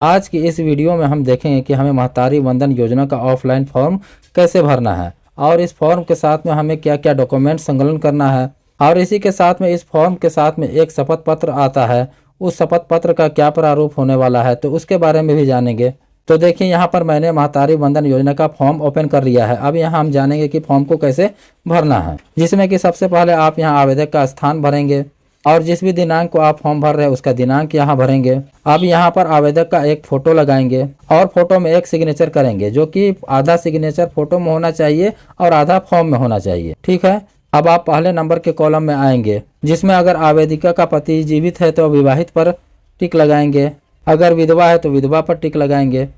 आज की इस वीडियो में हम देखेंगे कि हमें महतारी वंदन योजना का ऑफलाइन फॉर्म कैसे भरना है और इस फॉर्म के साथ में हमें क्या क्या डॉक्यूमेंट संकलन करना है और इसी के साथ में इस फॉर्म के साथ में एक शपथ पत्र आता है। उस शपथ पत्र का क्या प्रारूप होने वाला है तो उसके बारे में भी जानेंगे। तो देखिए यहाँ पर मैंने महतारी वंदन योजना का फॉर्म ओपन कर लिया है। अब यहाँ हम जानेंगे कि फॉर्म को कैसे भरना है, जिसमें कि सबसे पहले आप यहाँ आवेदक का स्थान भरेंगे और जिस भी दिनांक को आप फॉर्म भर रहे हैं उसका दिनांक यहाँ भरेंगे। अब यहाँ पर आवेदक का एक फोटो लगाएंगे और फोटो में एक सिग्नेचर करेंगे, जो कि आधा सिग्नेचर फोटो में होना चाहिए और आधा फॉर्म में होना चाहिए। ठीक है। अब आप पहले नंबर के कॉलम में आएंगे, जिसमें अगर आवेदिका का पति जीवित है तो विवाहित पर टिक लगाएंगे, अगर विधवा है तो विधवा पर टिक लगाएंगे।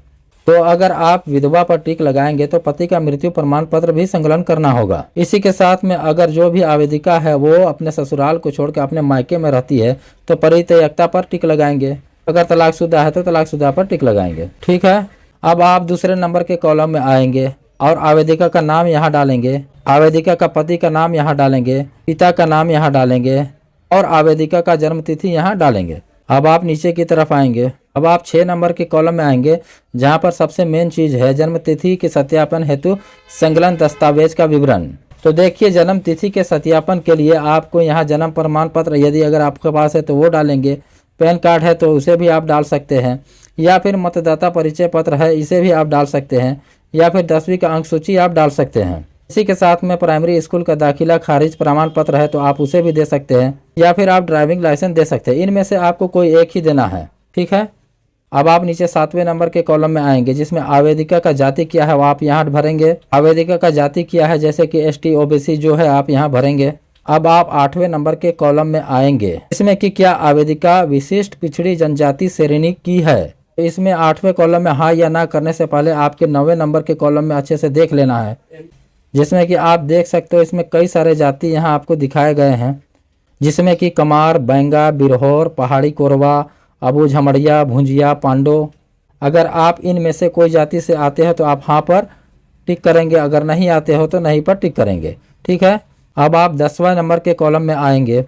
तो अगर आप विधवा पर टिक लगाएंगे तो पति का मृत्यु प्रमाण पत्र भी संकलन करना होगा। इसी के साथ में अगर जो भी आवेदिका है वो अपने ससुराल को छोड़कर अपने मायके में रहती है तो परित्यक्ता पर टिक लगाएंगे, अगर तलाकशुदा है तो तलाकशुदा पर टिक लगाएंगे। ठीक है। अब आप दूसरे नंबर के कॉलम में आएंगे और आवेदिका का नाम यहाँ डालेंगे, आवेदिका का पति का नाम यहाँ डालेंगे, पिता का नाम यहाँ डालेंगे और आवेदिका का जन्म तिथि यहाँ डालेंगे। अब आप नीचे की तरफ आएंगे। अब आप 6 नंबर के कॉलम में आएंगे, जहां पर सबसे मेन चीज है जन्म तिथि के सत्यापन हेतु संकलन दस्तावेज का विवरण। तो देखिए, जन्म तिथि के सत्यापन के लिए आपको यहाँ जन्म प्रमाण पत्र यदि अगर आपके पास है तो वो डालेंगे, पैन कार्ड है तो उसे भी आप डाल सकते हैं, या फिर मतदाता परिचय पत्र है इसे भी आप डाल सकते हैं, या फिर 10वीं का अंक सूची आप डाल सकते हैं। इसी के साथ में प्राइमरी स्कूल का दाखिला खारिज प्रमाण पत्र है तो आप उसे भी दे सकते हैं, या फिर आप ड्राइविंग लाइसेंस दे सकते हैं। इनमें से आपको कोई एक ही देना है। ठीक है। अब आप नीचे 7वें नंबर के कॉलम में आएंगे, जिसमें आवेदिका का जाति क्या है वो आप यहाँ भरेंगे। आवेदिका का जाति क्या है, जैसे कि ST OBC जो है आप यहाँ भरेंगे। अब आप 8वें नंबर के कॉलम में आएंगे, इसमें कि क्या आवेदिका विशिष्ट पिछड़ी जनजाति श्रेणी की है। इसमें 8वें कॉलम में हाँ या ना करने से पहले आपके 9वें नंबर के कॉलम में अच्छे से देख लेना है, जिसमें कि आप देख सकते हो इसमें कई सारे जाति यहाँ आपको दिखाए गए हैं, जिसमें कि कमार, बैंगा, बिरहोर, पहाड़ी कोरवा, अबू झमड़िया, भुंजिया, पांडो। अगर आप इनमें से कोई जाति से आते हैं तो आप हाँ पर टिक करेंगे, अगर नहीं आते हो तो नहीं पर टिक करेंगे। ठीक है। अब आप 10वें नंबर के कॉलम में आएंगे,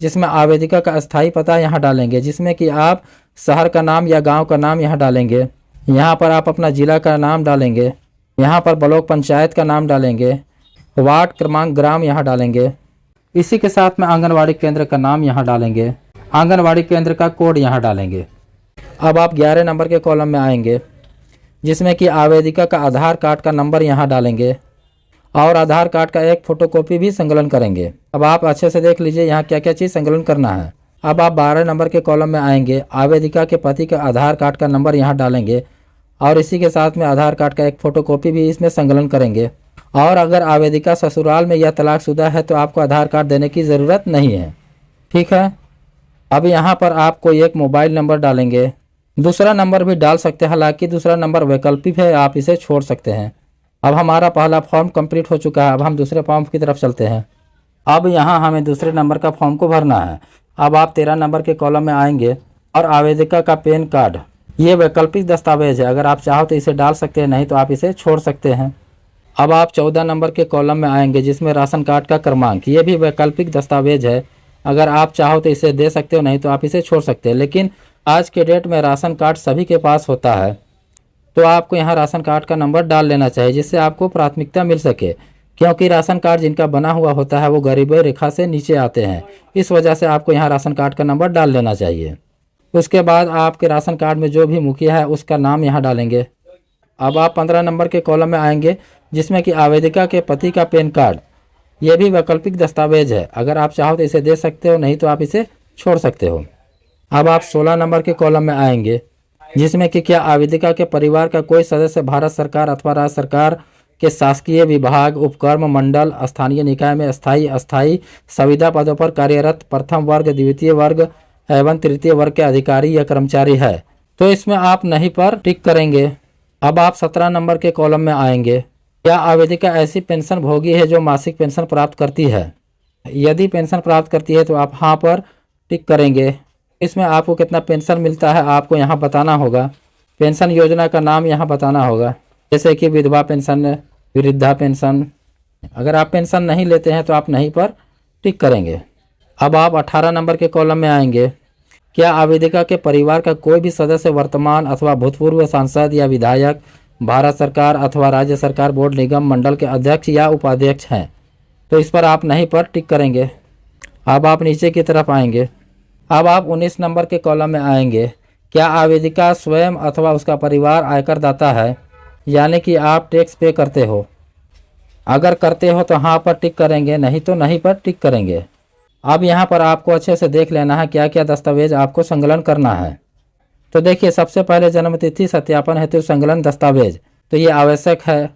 जिसमें आवेदिका का अस्थायी पता यहाँ डालेंगे, जिसमें कि आप शहर का नाम या गांव का नाम यहाँ डालेंगे। यहाँ पर आप अपना जिला का नाम डालेंगे, यहाँ पर ब्लॉक पंचायत का नाम डालेंगे, वार्ड क्रमांक ग्राम यहाँ डालेंगे। इसी के साथ में आंगनवाड़ी केंद्र का नाम यहाँ डालेंगे, आंगनवाड़ी केंद्र का कोड यहाँ डालेंगे। अब आप 11 नंबर के कॉलम में आएंगे, जिसमें कि आवेदिका का आधार कार्ड का नंबर यहाँ डालेंगे और आधार कार्ड का एक फोटोकॉपी भी संकलन करेंगे। अब आप अच्छे से देख लीजिए यहाँ क्या क्या चीज़ संकलन करना है। अब आप 12 नंबर के कॉलम में आएंगे, आवेदिका के पति का आधार कार्ड का नंबर यहाँ डालेंगे और इसी के साथ में आधार कार्ड का एक फोटोकॉपी भी इसमें संकलन करेंगे। और अगर आवेदिका ससुराल में या तलाकशुदा है तो आपको आधार कार्ड देने की ज़रूरत नहीं है। ठीक है। अब यहाँ पर आपको एक मोबाइल नंबर डालेंगे, दूसरा नंबर भी डाल सकते हैं, हालांकि दूसरा नंबर वैकल्पिक है, आप इसे छोड़ सकते हैं। अब हमारा पहला फॉर्म कंप्लीट हो चुका है। अब हम दूसरे फॉर्म की तरफ चलते हैं। अब यहाँ हमें दूसरे नंबर का फॉर्म को भरना है। अब आप 13 नंबर के कॉलम में आएंगे और आवेदिका का पैन कार्ड, ये वैकल्पिक दस्तावेज है, अगर आप चाहो तो इसे डाल सकते हैं, नहीं तो आप इसे छोड़ सकते हैं। अब आप 14 नंबर के कॉलम में आएंगे, जिसमें राशन कार्ड का क्रमांक, ये भी वैकल्पिक दस्तावेज है, अगर आप चाहो तो इसे दे सकते हो, नहीं तो आप इसे छोड़ सकते हैं। लेकिन आज के डेट में राशन कार्ड सभी के पास होता है, तो आपको यहाँ राशन कार्ड का नंबर डाल लेना चाहिए, जिससे आपको प्राथमिकता मिल सके, क्योंकि राशन कार्ड जिनका बना हुआ होता है वो गरीबी रेखा से नीचे आते हैं। इस वजह से आपको यहाँ राशन कार्ड का नंबर डाल लेना चाहिए। उसके बाद आपके राशन कार्ड में जो भी मुखिया है उसका नाम यहाँ डालेंगे। अब आप 15 नंबर के कॉलम में आएंगे, जिसमें कि आवेदिका के पति का पैन कार्ड, यह भी वैकल्पिक दस्तावेज है, अगर आप चाहो तो इसे दे सकते हो, नहीं तो आप इसे छोड़ सकते हो। अब आप 16 नंबर के कॉलम में आएंगे, जिसमें कि क्या आवेदिका के परिवार का कोई सदस्य भारत सरकार अथवा राज्य सरकार के शासकीय विभाग, उपक्रम, मंडल, स्थानीय निकाय में स्थायी, अस्थायी संविदा पदों पर कार्यरत प्रथम वर्ग, द्वितीय वर्ग एवं तृतीय वर्ग के अधिकारी या कर्मचारी है, तो इसमें आप नहीं पर टिक करेंगे। अब आप 17 नंबर के कॉलम में आएंगे, क्या आवेदिका ऐसी पेंशन भोगी है जो मासिक पेंशन प्राप्त करती है। यदि पेंशन प्राप्त करती है तो आप हाँ पर टिक करेंगे। इसमें आपको कितना पेंशन मिलता है आपको यहाँ बताना होगा, पेंशन योजना का नाम यहाँ बताना होगा, जैसे कि विधवा पेंशन, वृद्धा पेंशन। अगर आप पेंशन नहीं लेते हैं तो आप नहीं पर टिक करेंगे। अब आप 18 नंबर के कॉलम में आएंगे, क्या आवेदिका के परिवार का कोई भी सदस्य वर्तमान अथवा भूतपूर्व सांसद या विधायक, भारत सरकार अथवा राज्य सरकार, बोर्ड, निगम, मंडल के अध्यक्ष या उपाध्यक्ष हैं? तो इस पर आप नहीं पर टिक करेंगे। अब आप नीचे की तरफ आएंगे। अब आप 19 नंबर के कॉलम में आएंगे। क्या आवेदिका स्वयं अथवा उसका परिवार आयकर दाता है, यानी कि आप टैक्स पे करते हो? अगर करते हो तो हाँ पर टिक करेंगे, नहीं तो नहीं पर टिक करेंगे। अब यहाँ पर आपको अच्छे से देख लेना है क्या क्या दस्तावेज आपको संकलन करना है। तो देखिए, सबसे पहले जन्मतिथि सत्यापन हेतु संकलन दस्तावेज, तो ये आवश्यक है।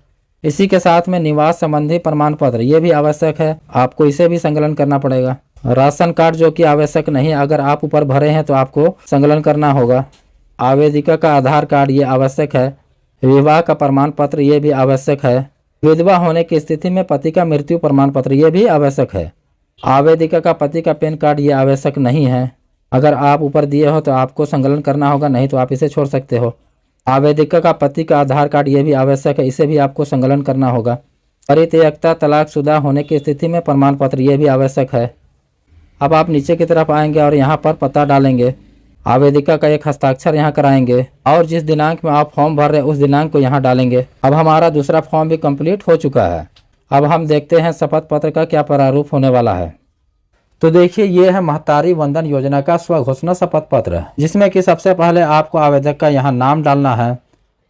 इसी के साथ में निवास संबंधी प्रमाण पत्र, ये भी आवश्यक है, आपको इसे भी संकलन करना पड़ेगा। राशन कार्ड जो कि आवश्यक नहीं, अगर आप ऊपर भरे हैं तो आपको संकलन करना होगा। आवेदिका का आधार कार्ड, ये आवश्यक है। विवाह का प्रमाण पत्र, ये भी आवश्यक है। विधवा होने की स्थिति में पति का मृत्यु प्रमाण पत्र, ये भी आवश्यक है। आवेदिका का पति का पैन कार्ड, ये आवश्यक नहीं है। अगर आप ऊपर दिए हो तो आपको संकलन करना होगा, नहीं तो आप इसे छोड़ सकते हो। आवेदिका का पति का आधार कार्ड, ये भी आवश्यक है, इसे भी आपको संकलन करना होगा। परित्यक्ता तलाकशुदा होने की स्थिति में प्रमाण पत्र, ये भी आवश्यक है। अब आप नीचे की तरफ आएंगे और यहाँ पर पता डालेंगे। आवेदिका का एक हस्ताक्षर यहाँ कराएंगे और जिस दिनांक में आप फॉर्म भर रहे हैं उस दिनांक को यहाँ डालेंगे। अब हमारा दूसरा फॉर्म भी कंप्लीट हो चुका है। अब हम देखते हैं शपथ पत्र का क्या प्रारूप होने वाला है। तो देखिए, ये है महतारी वंदन योजना का स्वघोषणा शपथ पत्र, जिसमें कि सबसे पहले आपको आवेदक का यहाँ नाम डालना है,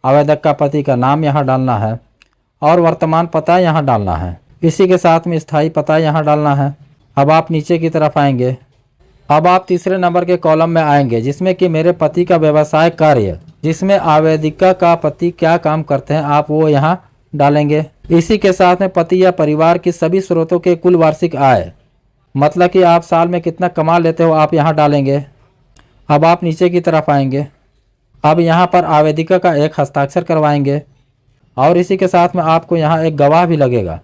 आवेदक का पति का नाम यहाँ डालना है और वर्तमान पता यहाँ डालना है। इसी के साथ में स्थायी पता यहाँ डालना है। अब आप नीचे की तरफ आएंगे। अब आप तीसरे नंबर के कॉलम में आएंगे, जिसमें कि मेरे पति का व्यवसाय कार्य, जिसमें आवेदिका का पति क्या काम करते हैं आप वो यहाँ डालेंगे। इसी के साथ में पति या परिवार की सभी स्रोतों के कुल वार्षिक आय, मतलब कि आप साल में कितना कमा लेते हो, आप यहाँ डालेंगे। अब आप नीचे की तरफ आएंगे। अब यहाँ पर आवेदिका का एक हस्ताक्षर करवाएंगे और इसी के साथ में आपको यहाँ एक गवाह भी लगेगा,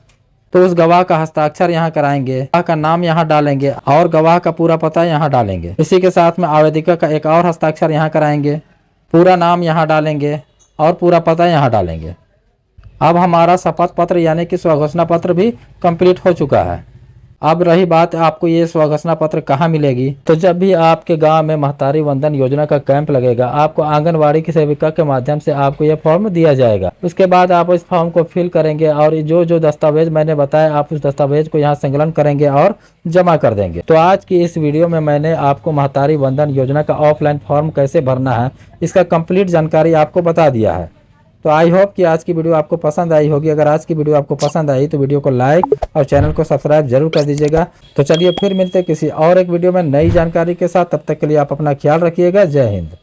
तो उस गवाह का हस्ताक्षर यहाँ कराएंगे, गवाह का नाम यहाँ डालेंगे और गवाह का पूरा पता यहाँ डालेंगे। इसी के साथ में आवेदिका का एक और हस्ताक्षर यहाँ कराएंगे, पूरा नाम यहाँ डालेंगे और पूरा पता यहाँ डालेंगे। अब हमारा शपथ पत्र यानी कि स्वघोषणा पत्र भी कंप्लीट हो चुका है। अब रही बात आपको ये स्वघोषणा पत्र कहाँ मिलेगी, तो जब भी आपके गांव में महतारी वंदन योजना का कैंप लगेगा, आपको आंगनवाड़ी की सेविका के माध्यम से आपको ये फॉर्म दिया जाएगा। उसके बाद आप इस फॉर्म को फिल करेंगे और जो जो दस्तावेज मैंने बताया आप उस दस्तावेज को यहाँ संकलन करेंगे और जमा कर देंगे। तो आज की इस वीडियो में मैंने आपको महतारी वंदन योजना का ऑफलाइन फॉर्म कैसे भरना है, इसका कंप्लीट जानकारी आपको बता दिया है। तो आई होप कि आज की वीडियो आपको पसंद आई होगी। अगर आज की वीडियो आपको पसंद आई तो वीडियो को लाइक और चैनल को सब्सक्राइब जरूर कर दीजिएगा। तो चलिए फिर मिलते हैं किसी और एक वीडियो में नई जानकारी के साथ। तब तक के लिए आप अपना ख्याल रखिएगा। जय हिंद।